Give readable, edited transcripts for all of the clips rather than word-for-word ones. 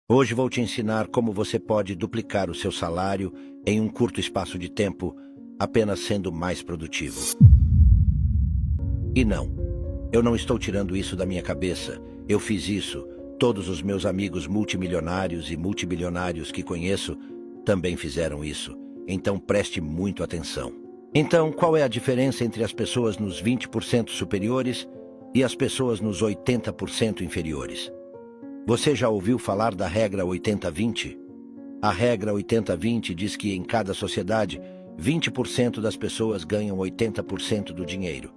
Hoje vou te ensinar como você pode duplicar o seu salário em um curto espaço de tempo, apenas sendo mais produtivo. E não, eu não estou tirando isso da minha cabeça. Eu fiz isso. Todos os meus amigos multimilionários e multibilionários que conheço também fizeram isso. Então preste muito atenção. Então, qual é a diferença entre as pessoas nos 20% superiores e as pessoas nos 80% inferiores? Você já ouviu falar da regra 80-20? A regra 80-20 diz que em cada sociedade, 20% das pessoas ganham 80% do dinheiro.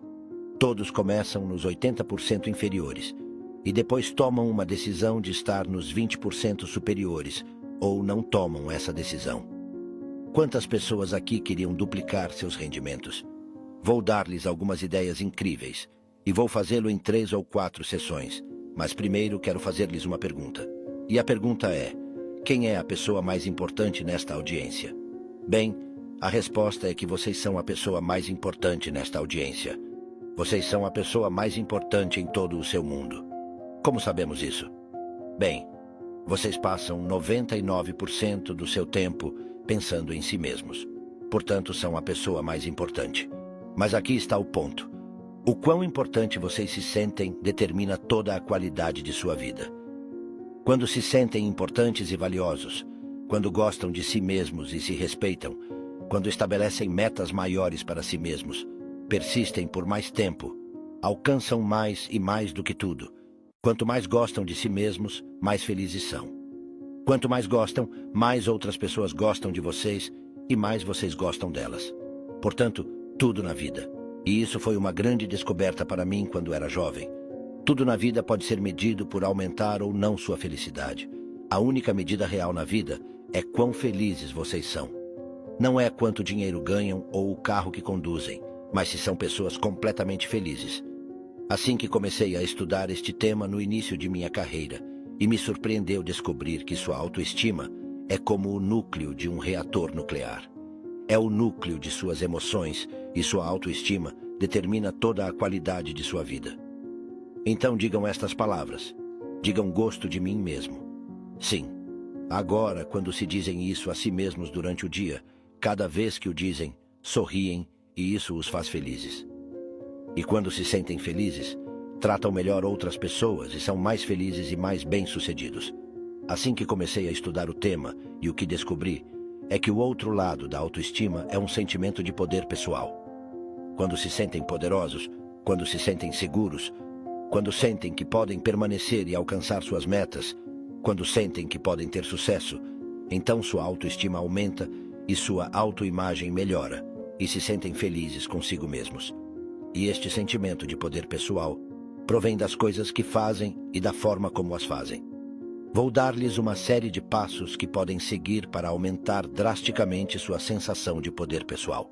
Todos começam nos 80% inferiores e depois tomam uma decisão de estar nos 20% superiores ou não tomam essa decisão. Quantas pessoas aqui queriam duplicar seus rendimentos? Vou dar-lhes algumas ideias incríveis e vou fazê-lo em 3 ou 4 sessões. Mas primeiro quero fazer-lhes uma pergunta. E a pergunta é: quem é a pessoa mais importante nesta audiência? Bem, a resposta é que vocês são a pessoa mais importante nesta audiência. Vocês são a pessoa mais importante em todo o seu mundo. Como sabemos isso? Bem, vocês passam 99% do seu tempo pensando em si mesmos. Portanto, são a pessoa mais importante. Mas aqui está o ponto. O quão importante vocês se sentem determina toda a qualidade de sua vida. Quando se sentem importantes e valiosos, quando gostam de si mesmos e se respeitam, quando estabelecem metas maiores para si mesmos, persistem por mais tempo, alcançam mais e mais do que tudo. Quanto mais gostam de si mesmos, mais felizes são. Quanto mais gostam, mais outras pessoas gostam de vocês e mais vocês gostam delas. Portanto, tudo na vida. E isso foi uma grande descoberta para mim quando era jovem. Tudo na vida pode ser medido por aumentar ou não sua felicidade. A única medida real na vida é quão felizes vocês são. Não é quanto dinheiro ganham ou o carro que conduzem, mas se são pessoas completamente felizes. Assim que comecei a estudar este tema no início de minha carreira, e me surpreendeu descobrir que sua autoestima é como o núcleo de um reator nuclear. É o núcleo de suas emoções e sua autoestima determina toda a qualidade de sua vida. Então digam estas palavras. Digam: gosto de mim mesmo. Sim. Agora, quando se dizem isso a si mesmos durante o dia, cada vez que o dizem, sorriem e isso os faz felizes. E quando se sentem felizes, tratam melhor outras pessoas e são mais felizes e mais bem-sucedidos. Assim que comecei a estudar o tema e o que descobri é que o outro lado da autoestima é um sentimento de poder pessoal. Quando se sentem poderosos, quando se sentem seguros, quando sentem que podem permanecer e alcançar suas metas, quando sentem que podem ter sucesso, então sua autoestima aumenta e sua autoimagem melhora e se sentem felizes consigo mesmos. E este sentimento de poder pessoal provém das coisas que fazem e da forma como as fazem. Vou dar-lhes uma série de passos que podem seguir para aumentar drasticamente sua sensação de poder pessoal.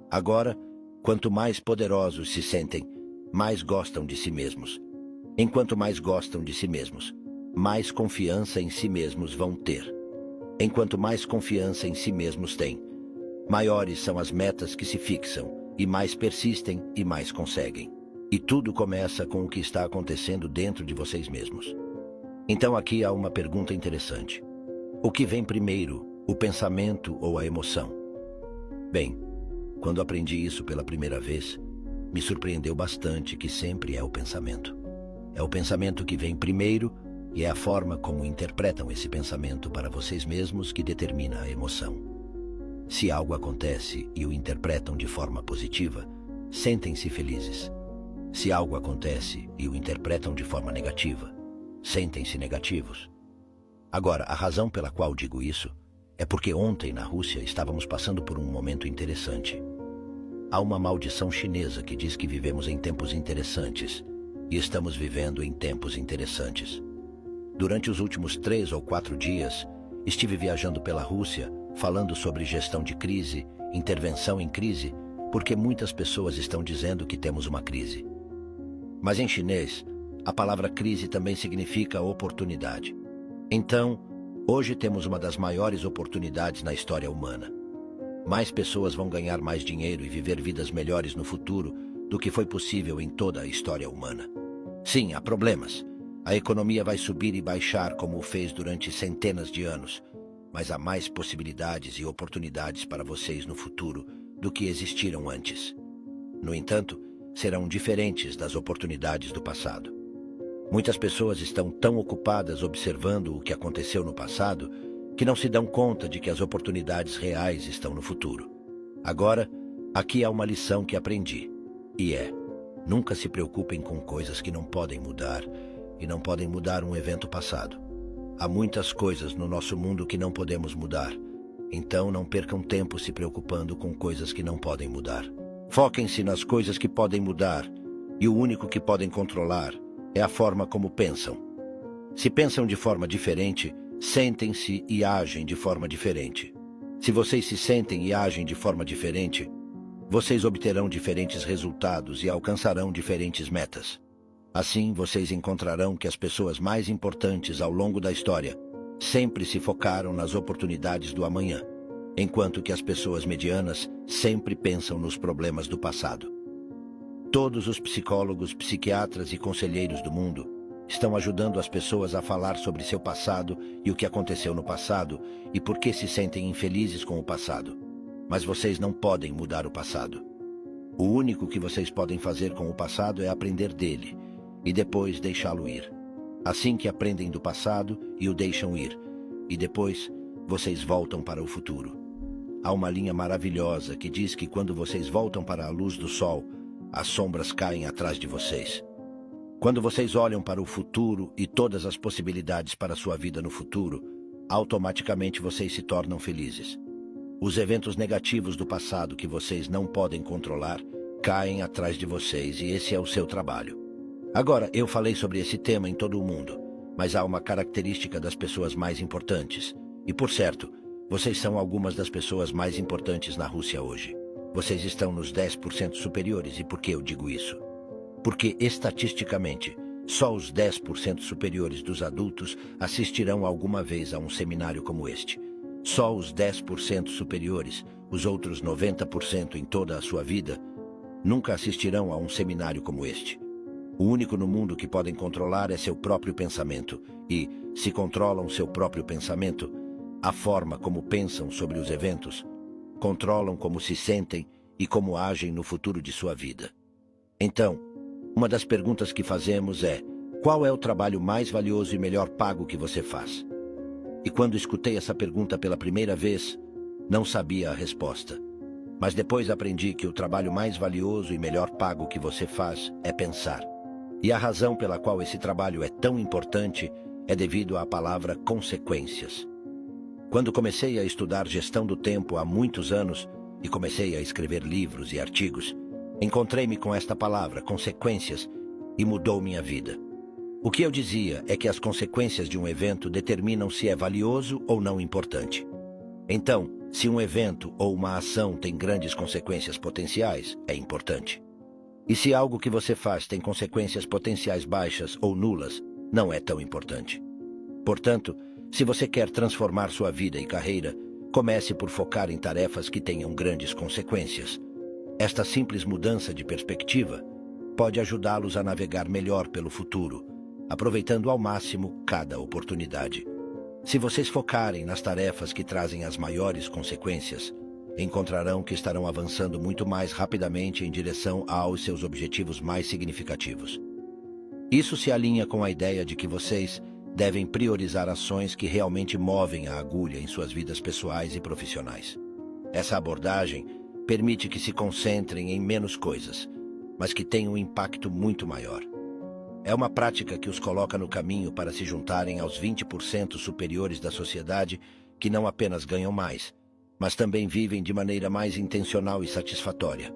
Agora, quanto mais poderosos se sentem, mais gostam de si mesmos. Enquanto mais gostam de si mesmos, mais confiança em si mesmos vão ter. Enquanto mais confiança em si mesmos têm, maiores são as metas que se fixam e mais persistem e mais conseguem. E tudo começa com o que está acontecendo dentro de vocês mesmos. Então aqui há uma pergunta interessante. O que vem primeiro, o pensamento ou a emoção? Bem, quando aprendi isso pela primeira vez, me surpreendeu bastante que sempre é o pensamento. É o pensamento que vem primeiro e é a forma como interpretam esse pensamento para vocês mesmos que determina a emoção. Se algo acontece e o interpretam de forma positiva, sentem-se felizes. Se algo acontece e o interpretam de forma negativa, sentem-se negativos. Agora, a razão pela qual digo isso é porque ontem na Rússia estávamos passando por um momento interessante. Há uma maldição chinesa que diz que vivemos em tempos interessantes e estamos vivendo em tempos interessantes. Durante os últimos 3 ou 4 dias, estive viajando pela Rússia falando sobre gestão de crise, intervenção em crise, porque muitas pessoas estão dizendo que temos uma crise. Mas em chinês, a palavra crise também significa oportunidade. Então, hoje temos uma das maiores oportunidades na história humana. Mais pessoas vão ganhar mais dinheiro e viver vidas melhores no futuro do que foi possível em toda a história humana. Sim, há problemas. A economia vai subir e baixar como o fez durante centenas de anos, mas há mais possibilidades e oportunidades para vocês no futuro do que existiram antes. No entanto, serão diferentes das oportunidades do passado. Muitas pessoas estão tão ocupadas observando o que aconteceu no passado que não se dão conta de que as oportunidades reais estão no futuro. Agora, aqui há uma lição que aprendi, e é: nunca se preocupem com coisas que não podem mudar e não podem mudar um evento passado. Há muitas coisas no nosso mundo que não podemos mudar, então não percam tempo se preocupando com coisas que não podem mudar. Foquem-se nas coisas que podem mudar, e o único que podem controlar é a forma como pensam. Se pensam de forma diferente, sentem-se e agem de forma diferente. Se vocês se sentem e agem de forma diferente, vocês obterão diferentes resultados e alcançarão diferentes metas. Assim, vocês encontrarão que as pessoas mais importantes ao longo da história sempre se focaram nas oportunidades do amanhã, enquanto que as pessoas medianas sempre pensam nos problemas do passado. Todos os psicólogos, psiquiatras e conselheiros do mundo estão ajudando as pessoas a falar sobre seu passado e o que aconteceu no passado e por que se sentem infelizes com o passado. Mas vocês não podem mudar o passado. O único que vocês podem fazer com o passado é aprender dele e depois deixá-lo ir. Assim que aprendem do passado e o deixam ir, e depois vocês voltam para o futuro. Há uma linha maravilhosa que diz que quando vocês voltam para a luz do sol, as sombras caem atrás de vocês. Quando vocês olham para o futuro e todas as possibilidades para a sua vida no futuro, automaticamente vocês se tornam felizes. Os eventos negativos do passado que vocês não podem controlar caem atrás de vocês e esse é o seu trabalho. Agora, eu falei sobre esse tema em todo o mundo, mas há uma característica das pessoas mais importantes. E, por certo, vocês são algumas das pessoas mais importantes na Rússia hoje. Vocês estão nos 10% superiores. E por que eu digo isso? Porque, estatisticamente, só os 10% superiores dos adultos assistirão alguma vez a um seminário como este. Só os 10% superiores, os outros 90% em toda a sua vida, nunca assistirão a um seminário como este. O único no mundo que podem controlar é seu próprio pensamento. E, se controlam seu próprio pensamento, a forma como pensam sobre os eventos, controlam como se sentem e como agem no futuro de sua vida. Então, uma das perguntas que fazemos é: qual é o trabalho mais valioso e melhor pago que você faz? E quando escutei essa pergunta pela primeira vez, não sabia a resposta. Mas depois aprendi que o trabalho mais valioso e melhor pago que você faz é pensar. E a razão pela qual esse trabalho é tão importante é devido à palavra consequências. Quando comecei a estudar gestão do tempo há muitos anos e comecei a escrever livros e artigos, encontrei-me com esta palavra, consequências, e mudou minha vida. O que eu dizia é que as consequências de um evento determinam se é valioso ou não importante. Então, se um evento ou uma ação tem grandes consequências potenciais, é importante. E se algo que você faz tem consequências potenciais baixas ou nulas, não é tão importante. Portanto, se você quer transformar sua vida e carreira, comece por focar em tarefas que tenham grandes consequências. Esta simples mudança de perspectiva pode ajudá-los a navegar melhor pelo futuro, aproveitando ao máximo cada oportunidade. Se vocês focarem nas tarefas que trazem as maiores consequências, encontrarão que estarão avançando muito mais rapidamente em direção aos seus objetivos mais significativos. Isso se alinha com a ideia de que vocês devem priorizar ações que realmente movem a agulha em suas vidas pessoais e profissionais. Essa abordagem permite que se concentrem em menos coisas, mas que tenham um impacto muito maior. É uma prática que os coloca no caminho para se juntarem aos 20% superiores da sociedade que não apenas ganham mais, mas também vivem de maneira mais intencional e satisfatória.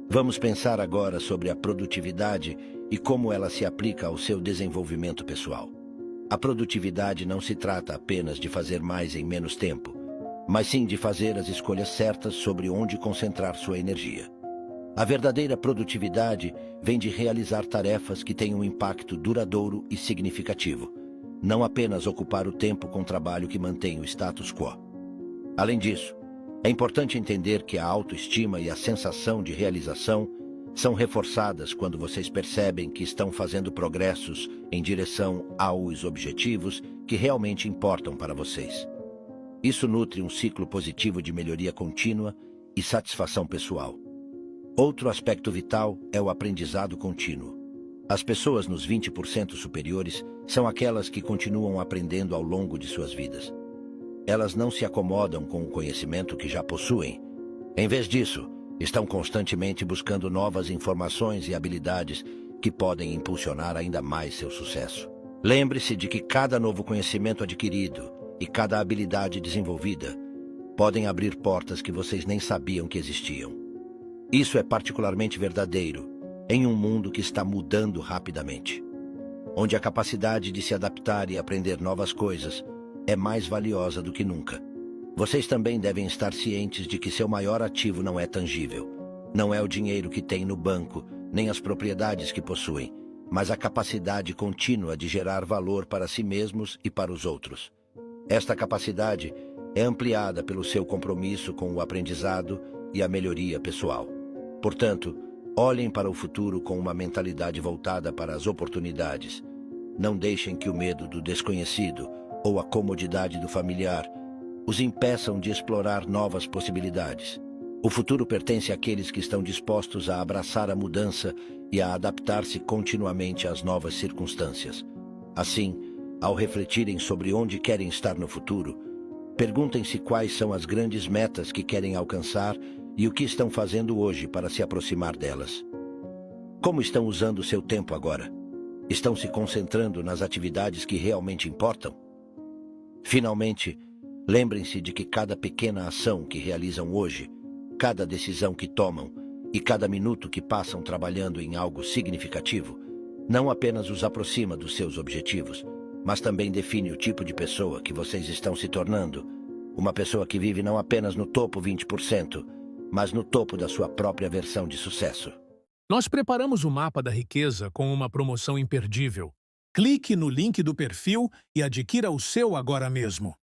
Vamos pensar agora sobre a produtividade e como ela se aplica ao seu desenvolvimento pessoal. A produtividade não se trata apenas de fazer mais em menos tempo, mas sim de fazer as escolhas certas sobre onde concentrar sua energia. A verdadeira produtividade vem de realizar tarefas que têm um impacto duradouro e significativo, não apenas ocupar o tempo com trabalho que mantém o status quo. Além disso, é importante entender que a autoestima e a sensação de realização São reforçadas quando vocês percebem que estão fazendo progressos em direção aos objetivos que realmente importam para vocês. Isso nutre um ciclo positivo de melhoria contínua e satisfação pessoal. Outro aspecto vital é o aprendizado contínuo. As pessoas nos 20% superiores são aquelas que continuam aprendendo ao longo de suas vidas. Elas não se acomodam com o conhecimento que já possuem. Em vez disso, estão constantemente buscando novas informações e habilidades que podem impulsionar ainda mais seu sucesso. Lembre-se de que cada novo conhecimento adquirido e cada habilidade desenvolvida podem abrir portas que vocês nem sabiam que existiam. Isso é particularmente verdadeiro em um mundo que está mudando rapidamente, onde a capacidade de se adaptar e aprender novas coisas é mais valiosa do que nunca. Vocês também devem estar cientes de que seu maior ativo não é tangível. Não é o dinheiro que tem no banco, nem as propriedades que possuem, mas a capacidade contínua de gerar valor para si mesmos e para os outros. Esta capacidade é ampliada pelo seu compromisso com o aprendizado e a melhoria pessoal. Portanto, olhem para o futuro com uma mentalidade voltada para as oportunidades. Não deixem que o medo do desconhecido ou a comodidade do familiar os impeçam de explorar novas possibilidades. O futuro pertence àqueles que estão dispostos a abraçar a mudança e a adaptar-se continuamente às novas circunstâncias. Assim, ao refletirem sobre onde querem estar no futuro, perguntem-se quais são as grandes metas que querem alcançar e o que estão fazendo hoje para se aproximar delas. Como estão usando seu tempo agora? Estão se concentrando nas atividades que realmente importam? Finalmente, lembrem-se de que cada pequena ação que realizam hoje, cada decisão que tomam e cada minuto que passam trabalhando em algo significativo, não apenas os aproxima dos seus objetivos, mas também define o tipo de pessoa que vocês estão se tornando. Uma pessoa que vive não apenas no topo 20%, mas no topo da sua própria versão de sucesso. Nós preparamos o mapa da riqueza com uma promoção imperdível. Clique no link do perfil e adquira o seu agora mesmo.